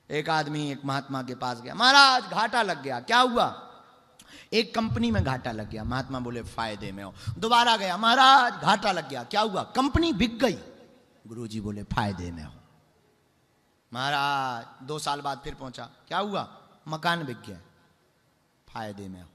एक आदमी एक महात्मा के पास गया, महाराज घाटा लग गया। क्या हुआ? एक कंपनी में घाटा लग गया। महात्मा बोले फायदे में हो। दोबारा गया, महाराज घाटा लग गया। क्या हुआ? कंपनी बिक गई। गुरुजी बोले फायदे में हो। महाराज 2 साल बाद फिर पहुंचा। क्या हुआ? मकान बिक गया। फायदे में हो।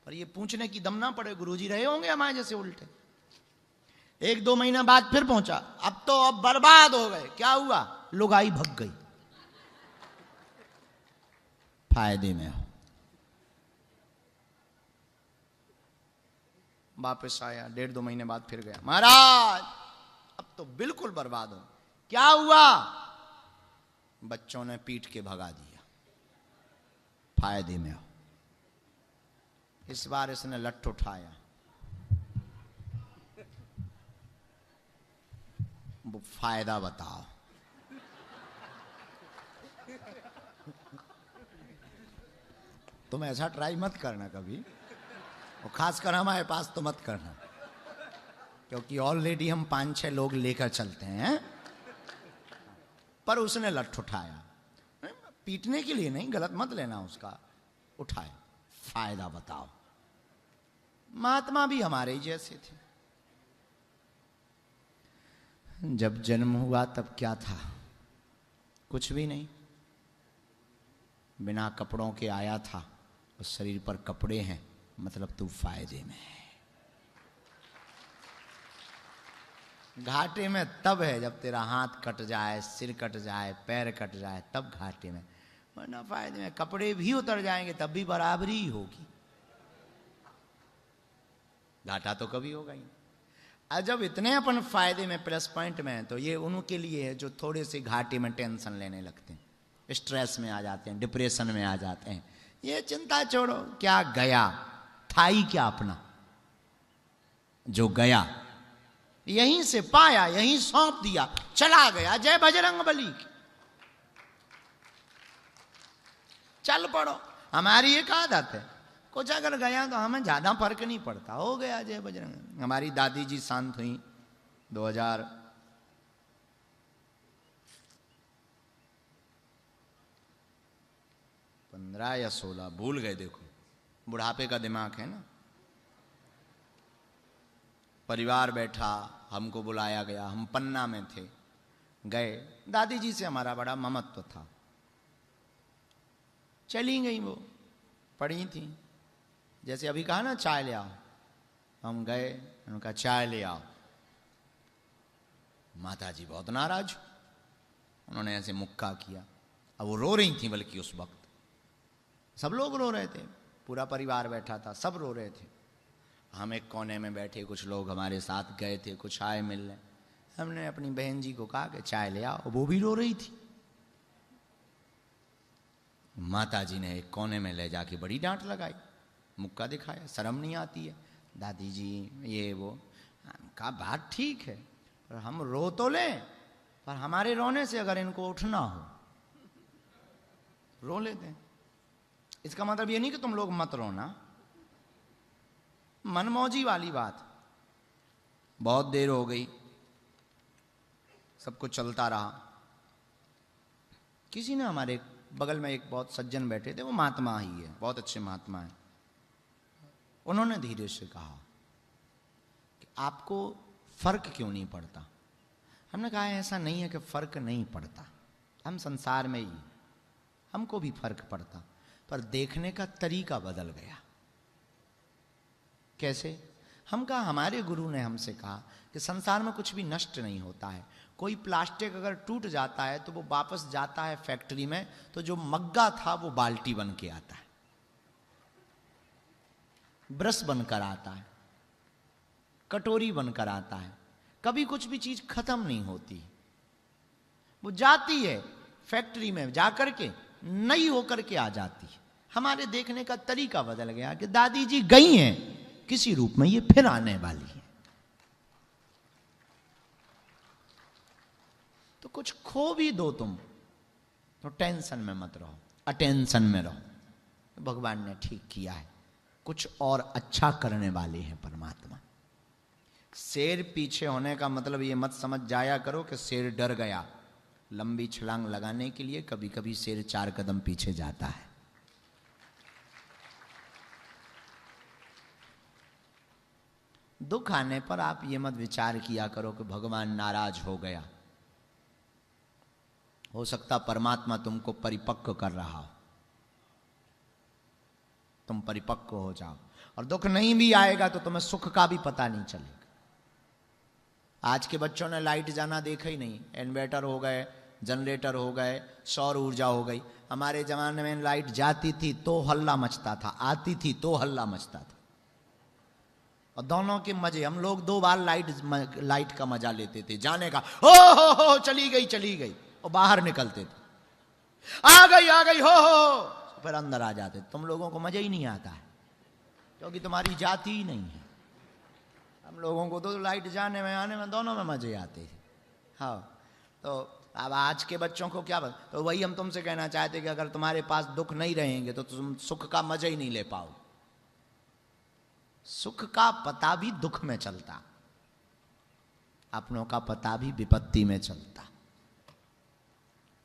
पर ये पूछने की दम ना पड़े, गुरुजी रहे होंगे हमारे जैसे उल्टे। 1-2 महीना बाद फिर पहुंचा, अब बर्बाद हो गए। क्या हुआ? लुगाई भग गई। फायदे में हो। वापस आया, 1.5-2 महीने बाद फिर गया, महाराज अब तो बिल्कुल बर्बाद हो। क्या हुआ? बच्चों ने पीट के भगा दिया। फायदे में हो। इस बार इसने लठ उठाया, वो फायदा बताओ। तुम ऐसा ट्राई मत करना कभी, और खासकर हमारे पास तो मत करना, क्योंकि ऑलरेडी हम 5-6 लोग लेकर चलते हैं। पर उसने लठ उठाया, पीटने के लिए नहीं, गलत मत लेना उसका। उठाया, फायदा बताओ। महात्मा भी हमारे ही जैसे थे। जब जन्म हुआ तब क्या था? कुछ भी नहीं, बिना कपड़ों के आया था, और शरीर पर कपड़े हैं, मतलब तू फायदे में है। घाटे में तब है जब तेरा हाथ कट जाए, सिर कट जाए, पैर कट जाए, तब घाटे में, वरना फायदे में। कपड़े भी उतर जाएंगे तब भी बराबरी ही होगी, घाटा तो कभी होगा ही। और जब इतने अपन फायदे में, प्लस पॉइंट में हैं, तो ये उनके लिए है जो थोड़े से घाटे में टेंशन लेने लगते हैं, स्ट्रेस में आ जाते हैं, डिप्रेशन में आ जाते हैं। ये चिंता छोड़ो, क्या गया था ही क्या अपना, जो गया यहीं से पाया, यहीं सौंप दिया, चला गया। जय बजरंग बली की। चल पड़ो। हमारी एक आदत है, कुछ अगर गया तो हमें ज्यादा फर्क नहीं पड़ता, हो गया जय बजरंग। हमारी दादी जी शांत हुई 2015 या 16, भूल गए। देखो बुढ़ापे का दिमाग है ना। परिवार बैठा, हमको बुलाया गया, हम पन्ना में थे, गए। दादी जी से हमारा बड़ा ममत्व था। चली गई, वो पड़ी थी। जैसे अभी कहा ना चाय ले आओ, हम गए, उनका चाय ले आओ। माता जी बहुत नाराज, उन्होंने ऐसे मुक्का किया। अब वो रो रही थी, बल्कि उस वक्त सब लोग रो रहे थे, पूरा परिवार बैठा था, सब रो रहे थे। हम एक कोने में बैठे, कुछ लोग हमारे साथ गए थे, कुछ आए मिलने। हमने अपनी बहन जी को कहा कि चाय ले आओ, वो भी रो रही थी। माता जी ने एक कोने में ले जाके बड़ी डांट लगाई, मुक्का दिखाया, शर्म नहीं आती है दादी जी, ये वो। कहा बात ठीक है, पर हम रो तो लें, पर हमारे रोने से अगर इनको उठना हो, रो लेते हैं। इसका मतलब ये नहीं कि तुम लोग मत रोना, मनमौजी वाली बात। बहुत देर हो गई, सब कुछ चलता रहा। किसी ने, हमारे बगल में एक बहुत सज्जन बैठे थे, वो महात्मा ही है, बहुत अच्छे महात्मा है। उन्होंने धीरे से कहा कि आपको फर्क क्यों नहीं पड़ता? हमने कहा ऐसा नहीं है कि फर्क नहीं पड़ता, हम संसार में ही, हमको भी फर्क पड़ता, पर देखने का तरीका बदल गया। कैसे? हम कहा, हमारे गुरु ने हमसे कहा कि संसार में कुछ भी नष्ट नहीं होता है। कोई प्लास्टिक अगर टूट जाता है तो वो वापस जाता है फैक्ट्री में, तो जो मग्गा था वो बाल्टी बन के आता है, ब्रश बनकर आता है, कटोरी बनकर आता है। कभी कुछ भी चीज खत्म नहीं होती, वो जाती है फैक्ट्री में, जाकर के नई होकर के आ जाती है। हमारे देखने का तरीका बदल गया कि दादी जी गई हैं किसी रूप में, ये फिर आने वाली है। तो कुछ खो भी दो तुम, तो टेंशन में मत रहो, अटेंशन में रहो। भगवान ने ठीक किया है, कुछ और अच्छा करने वाले हैं परमात्मा। शेर पीछे होने का मतलब ये मत समझ जाया करो कि शेर डर गया, लंबी छलांग लगाने के लिए कभी कभी शेर 4 कदम पीछे जाता है। दुख आने पर आप ये मत विचार किया करो कि भगवान नाराज हो गया। हो सकता परमात्मा तुमको परिपक्व कर रहा हो, तुम परिपक्व हो जाओ और दुख नहीं भी आएगा तो तुम्हें सुख का भी पता नहीं चलेगा। आज के बच्चों ने लाइट जाना देखा ही नहीं। इन्वर्टर हो गए, जनरेटर हो गए, सौर ऊर्जा हो गई। हमारे जमाने में लाइट जाती थी तो हल्ला मचता था, आती थी तो हल्ला मचता था। और दोनों के मजे, हम लोग 2 बार लाइट का मजा लेते थे। जाने का हो चली गई चली गई, और बाहर निकलते थे, आ गई हो, फिर अंदर आ जाते। तुम लोगों को मजा ही नहीं आता है क्योंकि तुम्हारी जाती ही नहीं है। हम लोगों को तो लाइट जाने में आने में दोनों में मजे आते हैं। हाँ, तो अब आज के बच्चों को क्या तो वही हम तुमसे कहना चाहते कि अगर तुम्हारे पास दुख नहीं रहेंगे तो तुम सुख का मजा ही नहीं ले पाओ। सुख का पता भी दुख में चलता, अपनों का पता भी विपत्ति में चलता,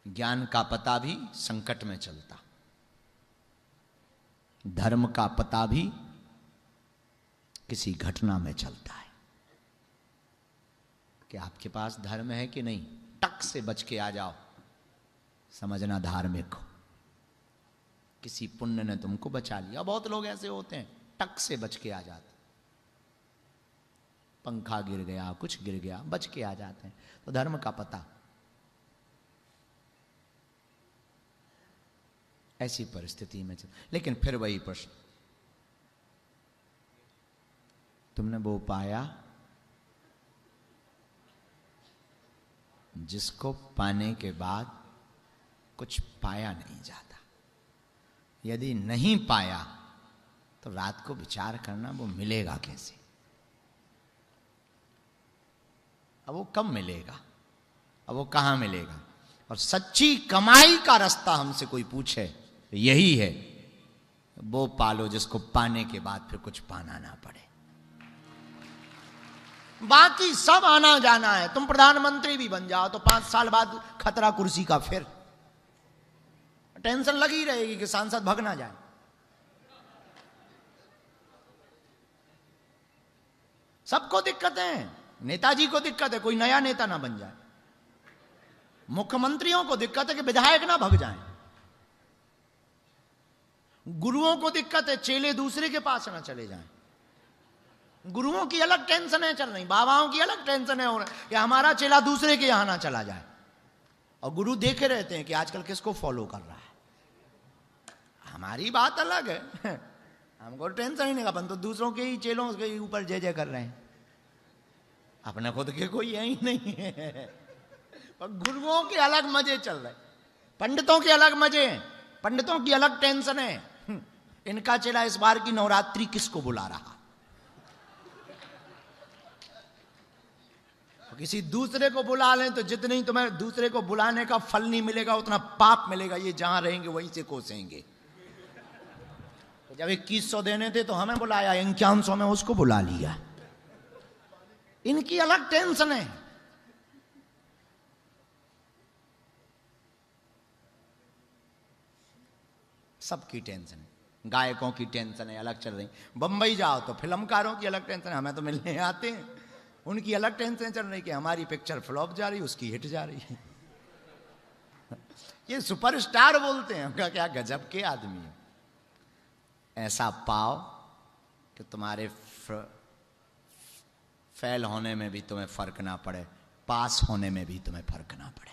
ज्ञान का पता भी संकट में चलता, धर्म का पता भी किसी घटना में चलता है। कि आपके पास धर्म है कि नहीं, टक से बच के आ जाओ, समझना धार्मिक हो। किसी पुण्य ने तुमको बचा लिया। बहुत लोग ऐसे होते हैं, टक से बच के आ जाते। पंखा गिर गया, कुछ गिर गया, बच के आ जाते हैं। तो धर्म का पता। ऐसी परिस्थिति में लेकिन फिर वही प्रश्न, तुमने वो पाया जिसको पाने के बाद कुछ पाया नहीं जाता। यदि नहीं पाया तो रात को विचार करना वो मिलेगा कैसे, अब वो कब मिलेगा, अब वो कहां मिलेगा। और सच्ची कमाई का रास्ता हमसे कोई पूछे तो यही है, वो पालो जिसको पाने के बाद फिर कुछ पाना ना पड़े। बाकी सब आना जाना है। तुम प्रधानमंत्री भी बन जाओ तो 5 साल बाद खतरा कुर्सी का, फिर टेंशन लगी रहेगी कि सांसद भग ना जाए। सबको दिक्कत है। नेताजी को दिक्कत है कोई नया नेता ना बन जाए, मुख्यमंत्रियों को दिक्कत है कि विधायक ना भग जाएं, गुरुओं को दिक्कत है चेले दूसरे के पास ना चले जाएं। गुरुओं की अलग टेंशन है चल रही, बाबाओं की अलग टेंशन है और कि हमारा चेला दूसरे के यहां ना चला जाए। और गुरु देखे रहते हैं कि आजकल किसको फॉलो कर रहा है। हमारी बात अलग है, हमको टेंशन ही नहीं, अपन तो दूसरों के ही चेलों के ऊपर जय जय कर रहे हैं, अपने खुद के कोई है ही नहीं है। और गुरुओं के अलग मजे चल रहे, पंडितों के अलग मजे हैं, पंडितों की अलग टेंशन है। इनका चेला इस बार की नवरात्रि किसको बुला रहा, किसी दूसरे को बुला लें तो जितनी तुम्हें दूसरे को बुलाने का फल नहीं मिलेगा उतना पाप मिलेगा। ये जहां रहेंगे वहीं से कोसेंगे। तो जब 2100 देने थे तो हमें बुलाया, 5100 में उसको बुला लिया। इनकी अलग टेंशन है। सबकी टेंशन है, गायकों की टेंशन है अलग चल रही। बंबई जाओ तो फिल्मकारों की अलग टेंशन है, हमें तो मिलने आते हैं, उनकी अलग टेंशन चल रही कि हमारी पिक्चर फ्लॉप जा रही, उसकी हिट जा रही है। ये सुपरस्टार बोलते हैं, उनका क्या गजब के आदमी है। ऐसा पाओ कि तुम्हारे फेल होने में भी तुम्हें फर्क ना पड़े, पास होने में भी तुम्हें फर्क ना पड़े।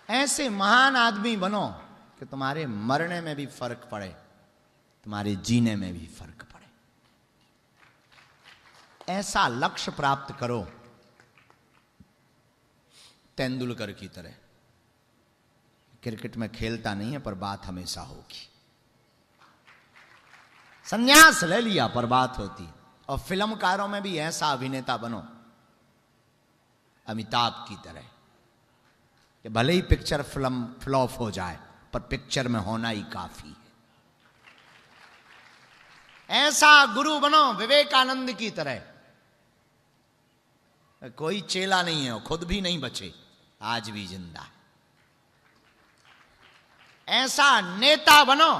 ऐसे महान आदमी बनो कि तुम्हारे मरने में भी फर्क पड़े, तुम्हारे जीने में भी फर्क पड़े। ऐसा लक्ष्य प्राप्त करो तेंदुलकर की तरह। क्रिकेट में खेलता नहीं है पर बात हमेशा होगी, संन्यास ले लिया पर बात होती। और फिल्मकारों में भी ऐसा अभिनेता बनो अमिताभ की तरह कि भले ही पिक्चर फिल्म फ्लॉप हो जाए पर पिक्चर में होना ही काफी है। ऐसा गुरु बनो विवेकानंद की तरह कोई चेला नहीं है, खुद भी नहीं बचे, आज भी जिंदा। ऐसा नेता बनो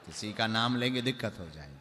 किसी का नाम लेंगे दिक्कत हो जाएगी।